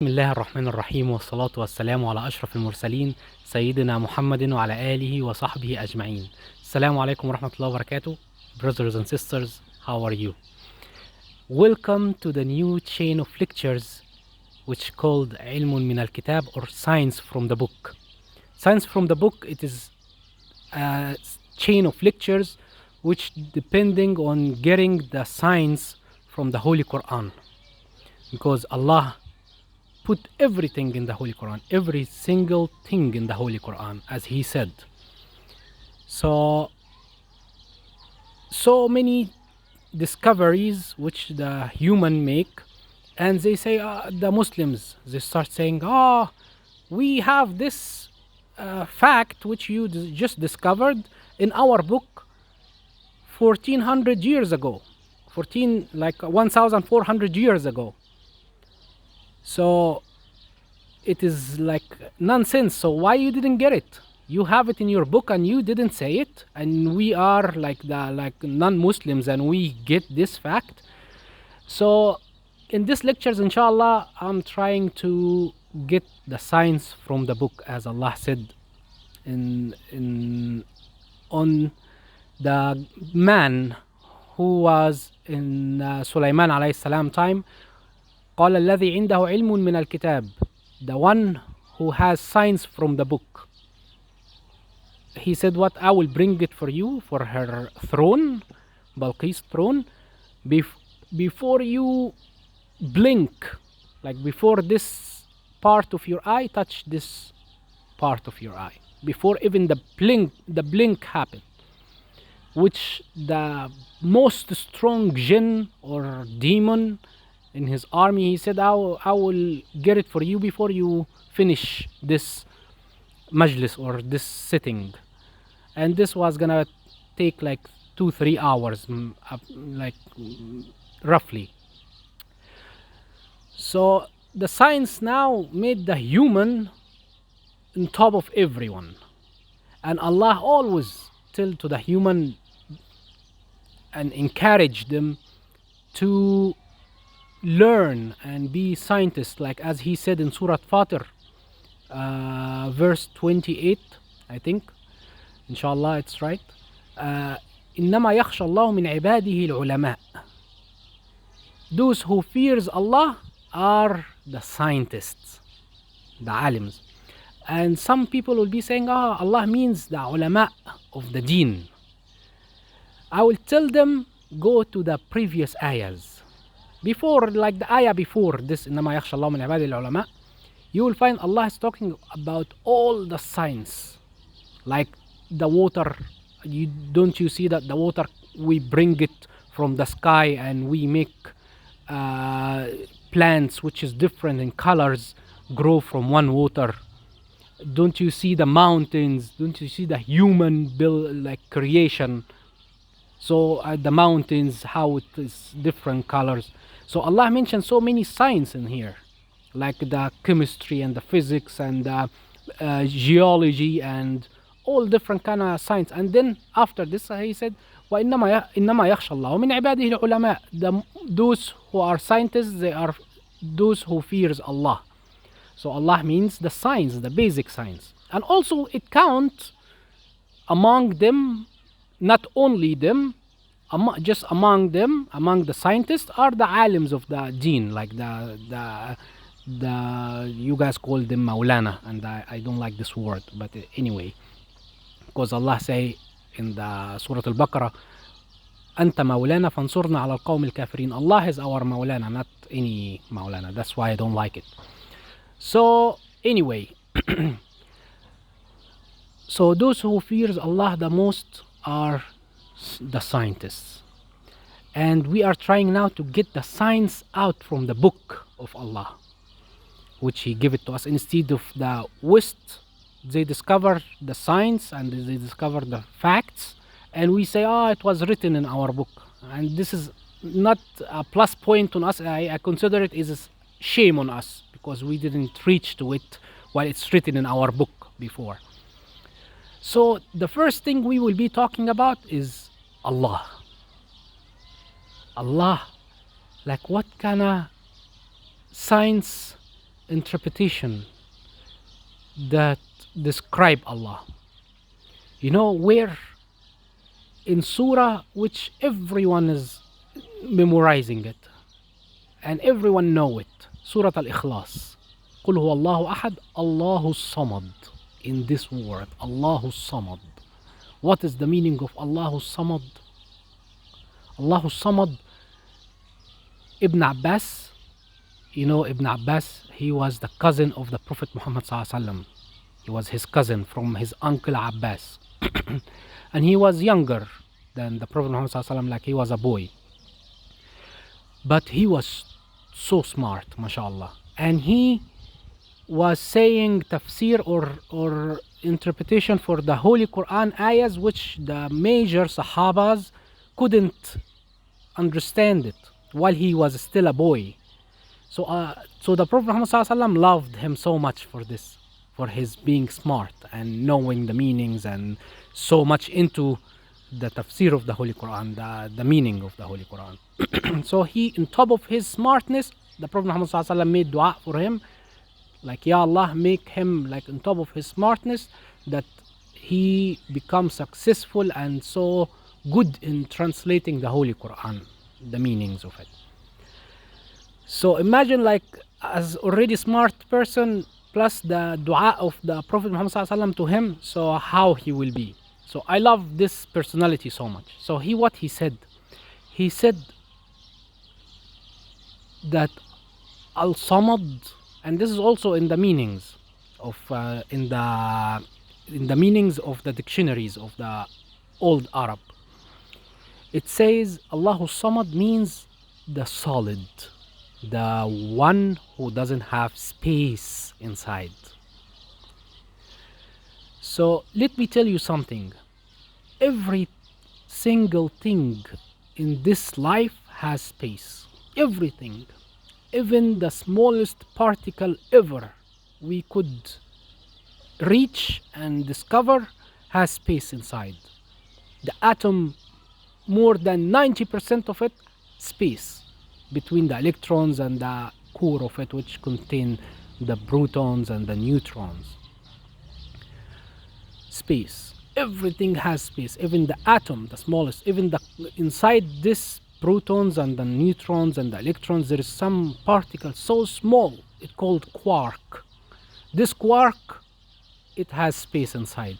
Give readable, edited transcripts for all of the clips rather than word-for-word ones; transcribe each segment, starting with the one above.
بسم الله الرحمن الرحيم والصلاة والسلام على أشرف المرسلين سيدنا محمد وعلى آله وصحبه أجمعين. السلام عليكم ورحمة الله وبركاته. Brothers and sisters, how are you? Welcome to the new chain of lectures which called علم من الكتاب or Science from the Book. Science from the Book, it is a chain of lectures which depending on getting the science from the Holy Quraan, because Allah put everything in the Holy Quran, every single thing in the Holy Quran, as He said. So many discoveries which the human make, and they say, the Muslims, they start saying, we have this fact which you just discovered in our book 1400 years ago, 1400 years ago. So it is like nonsense. So why you didn't get it? You have it in your book and you didn't say it, and we are like non-Muslims and we get this fact. So in these lectures, inshallah, I'm trying to get the science from the book, as Allah said on the man who was in Sulaiman alayhi salam time. قال الذي عنده علم من الكتاب, the one who has science from the book. He said, what? I will bring it for you, for her throne, Balqis' throne, before you blink, like before this part of your eye touch this part of your eye, before even the blink happened, which the most strong jinn or demon in his army, he said, I will get it for you before you finish this majlis or this sitting. And this was gonna take like 2-3 hours, roughly. So the science now made the human on top of everyone, and Allah always tell to the human and encourage them to learn and be scientists, like as He said in Surah Fatir, verse 28, I think, inshallah it's right. إنما يخشى الله من عباده العلماء. Those who fears Allah are the scientists, the alims. And some people will be saying, Allah means the ulama of the deen. I will tell them, go to the previous ayahs. Before, like the ayah before this, إنما يخشى الله من عباده العلماء, you will find Allah is talking about all the science, like the water. Don't you see that the water, we bring it from the sky and we make plants which is different in colors grow from one water? Don't you see the mountains? Don't you see the human creation? So the mountains, how it is different colors. So Allah mentioned so many science in here, like the chemistry and the physics and the geology and all different kind of science. And then after this, He said, وَإِنَّمَا يَخْشَى اللَّهُ مِنْ عِبَادِهِ الْعُلَمَاء. Those who are scientists, they are those who fears Allah. So Allah means the science, the basic science. And also it counts among them, not only them, just among them, among the scientists are the alims of the deen, like the you guys call them Maulana, and I don't like this word, but anyway, because Allah say in the Surah Al-Baqarah, أنت مولانا فانصرنا على القوم الكافرين. Allah is our Maulana, not any Maulana. That's why I don't like it. So anyway, so those who fears Allah the most are the scientists, and we are trying now to get the science out from the book of Allah, which He give it to us. Instead of the West, they discover the science and they discover the facts, and we say, it was written in our book. And this is not a plus point on us. I consider it as a shame on us, because we didn't reach to it while it's written in our book before. So the first thing we will be talking about is Allah. Allah, like what kind of science interpretation that describe Allah. You know, where in surah which everyone is memorizing it and everyone know it, Surah Al-Ikhlas. قل هو الله أحد الله الصمد. In this word, Allahu Samad. What is the meaning of Allahu Samad? Allahu Samad, Ibn Abbas, you know Ibn Abbas, he was the cousin of the Prophet Muhammad sallallahu alaihi wasallam. He was his cousin from his uncle Abbas. And he was younger than the Prophet Muhammad sallallahu alaihi wasallam, like he was a boy. But he was so smart, mashallah. And he was saying tafsir or interpretation for the Holy Qur'an ayahs which the major Sahabas couldn't understand it while he was still a boy. So the Prophet Muhammad sallallahu alaihi wasallam loved him so much for this, for his being smart and knowing the meanings and so much into the tafsir of the Holy Quran, the meaning of the Holy Quran. So he, on top of his smartness, the Prophet Muhammad sallallahu alaihi wasallam made dua for him, like, Ya Allah, make him like on top of his smartness that he becomes successful and so good in translating the Holy Quran, the meanings of it. So imagine, like, as already smart person plus the dua of the Prophet Muhammad sallallahu alaihi wasallam to him, so how he will be. So I love this personality so much. So what he said that Al-Samad, and this is also in the meanings of in the meanings of the dictionaries of the old Arab. It says Allahu Samad means the solid, the one who doesn't have space inside. So let me tell you something. Every single thing in this life has space. Everything. Even the smallest particle ever we could reach and discover has space inside. The atom, more than 90% of it, space between the electrons and the core of it, which contain the protons and the neutrons. Space. Everything has space. Even the atom, the smallest, even the inside this protons and the neutrons and the electrons, there is some particle so small, it's called quark. This quark, it has space inside.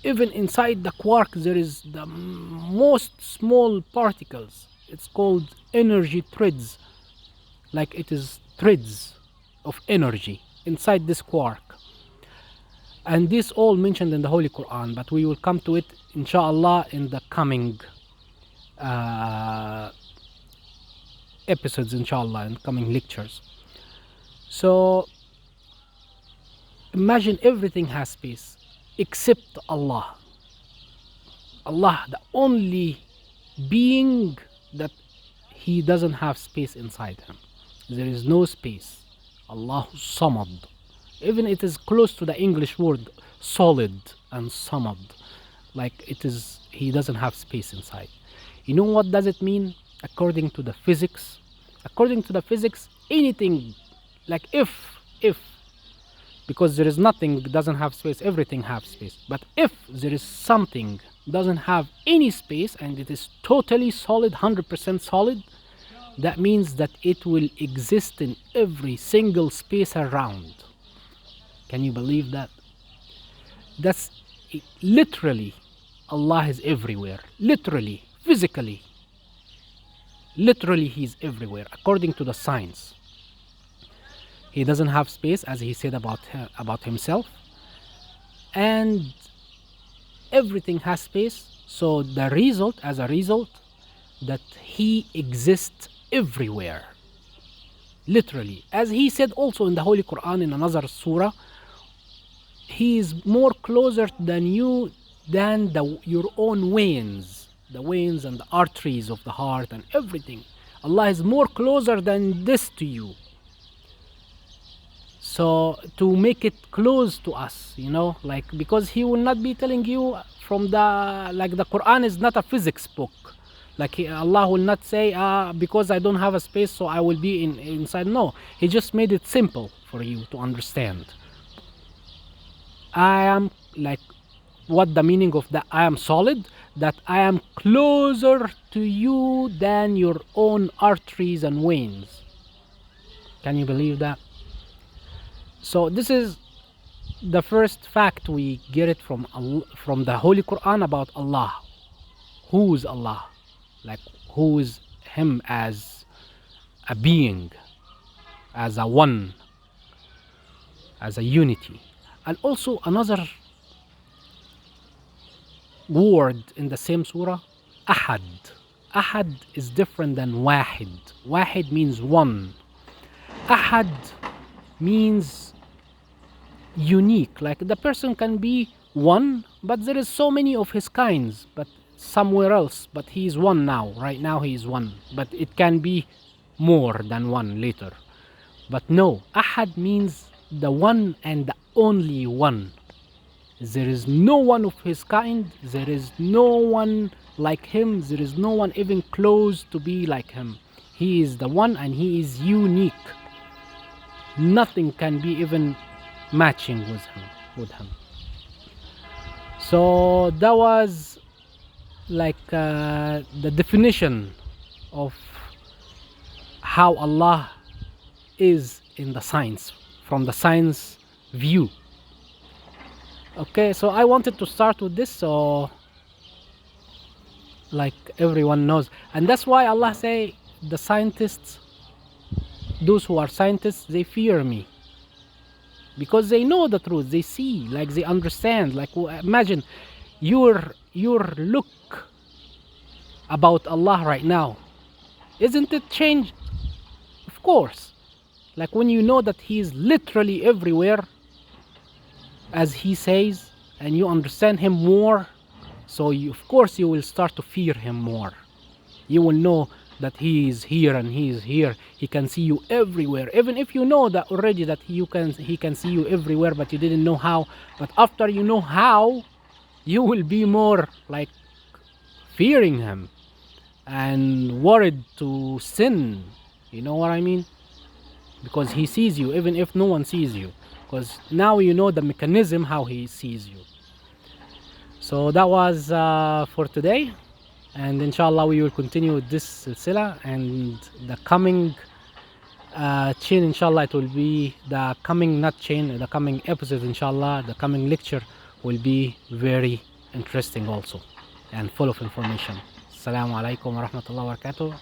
Even inside the quark, there is the most small particles. It's called energy threads. Like it is threads of energy inside this quark. And this all mentioned in the Holy Quran, but we will come to it, inshallah, in the coming episodes, inshallah, in coming lectures. So imagine everything has space except Allah. Allah, the only being that he doesn't have space inside him. There is no space. Allahu Samad. Even it is close to the English word solid and Samad. Like it is, he doesn't have space inside. You know what does it mean according to the physics? According to the physics, anything, like if, because there is nothing doesn't have space, everything has space. But if there is something doesn't have any space and it is totally solid, 100% solid, that means that it will exist in every single space around. Can you believe that? That's literally, Allah is everywhere. Literally, physically. Literally, He's everywhere, according to the science. He doesn't have space, as He said about Himself. And everything has space. So the result, as a result, that He exists everywhere. Literally. As He said also in the Holy Quran, in another surah, He is more closer than you than your own veins, the veins and the arteries of the heart and everything. Allah is more closer than this to you. So to make it close to us, you know, like, because He will not be telling you from the, like, the Quran is not a physics book. Like Allah will not say, because I don't have a space, so I will be inside. No, He just made it simple for you to understand. I am like, what the meaning of that? I am solid, that I am closer to you than your own arteries and veins. Can you believe that? So this is the first fact we get it from from the Holy Quran about Allah. Who is Allah? Like, who is Him as a being, as a one, as a unity. And also another word in the same surah, Ahad. Ahad is different than Wahid. Wahid means one. Ahad means unique. Like, the person can be one, but there is so many of his kinds, but somewhere else, but he is one now. Right now he is one, but it can be more than one later. But no, Ahad means the one and the only one. There is no one of his kind, there is no one like him, there is no one even close to be like him. He is the one and he is unique. Nothing can be even matching with him. So that was like the definition of how Allah is in the science, from the science view. Okay, so I wanted to start with this, so like everyone knows, and that's why Allah say the scientists, those who are scientists, they fear me, because they know the truth, they see, like they understand. Like, imagine your look about Allah right now, isn't it changed? Of course. Like, when you know that He is literally everywhere, as He says, and you understand Him more, so of course you will start to fear Him more. You will know that He is here and He is here. He can see you everywhere, even if you know that already, that He can see you everywhere, but you didn't know how. But after you know how, you will be more like fearing Him and worried to sin. You know what I mean? Because He sees you even if no one sees you, because now you know the mechanism how He sees you. So that was for today, and inshallah we will continue with this silsila, and the coming chain, inshallah, it will be the coming, not chain, the coming episode, inshallah, the coming lecture will be very interesting also and full of information. Assalamu alaikum wa rahmatullahi wa barakatuh.